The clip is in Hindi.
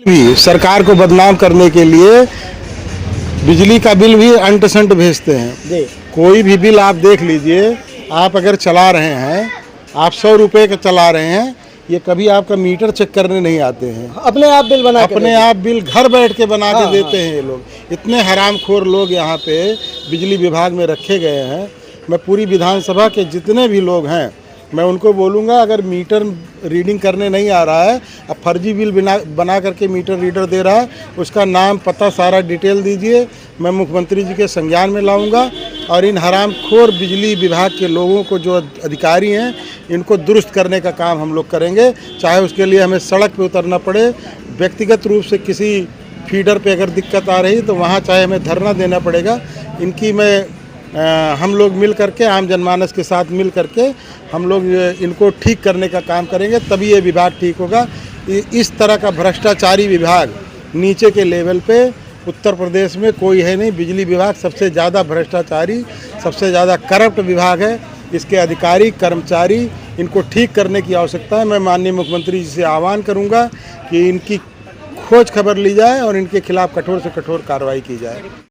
भी सरकार को बदनाम करने के लिए बिजली का बिल भी अंट संट भेजते हैं जी। कोई भी बिल आप देख लीजिए, आप अगर चला रहे हैं, आप 100 रुपये का चला रहे हैं, ये कभी आपका मीटर चेक करने नहीं आते हैं। अपने आप बिल बना के अपने आप बिल घर बैठ के बना के देते हैं ये लोग। इतने हरामखोर लोग यहाँ पे बिजली विभाग में रखे गए हैं। मैं पूरी विधानसभा के जितने भी लोग हैं, मैं उनको बोलूँगा, अगर मीटर रीडिंग करने नहीं आ रहा है, अब फर्जी बिल बना करके मीटर रीडर दे रहा है, उसका नाम पता सारा डिटेल दीजिए। मैं मुख्यमंत्री जी के संज्ञान में लाऊंगा और इन हरामखोर बिजली विभाग के लोगों को, जो अधिकारी हैं, इनको दुरुस्त करने का काम हम लोग करेंगे। चाहे उसके लिए हमें सड़क पे उतरना पड़े, व्यक्तिगत रूप से किसी फीडर पे अगर दिक्कत आ रही तो वहाँ चाहे हमें धरना देना पड़ेगा। इनकी हम लोग मिल करके, आम जनमानस के साथ मिल करके हम लोग इनको ठीक करने का काम करेंगे, तभी ये विभाग ठीक होगा। इस तरह का भ्रष्टाचारी विभाग नीचे के लेवल पे उत्तर प्रदेश में कोई है नहीं। बिजली विभाग सबसे ज़्यादा भ्रष्टाचारी, सबसे ज़्यादा करप्ट विभाग है। इसके अधिकारी, कर्मचारी, इनको ठीक करने की आवश्यकता है। मैं माननीय मुख्यमंत्री जी से आह्वान करूँगा कि इनकी खोज खबर ली जाए और इनके खिलाफ़ कठोर से कठोर कार्रवाई की जाए।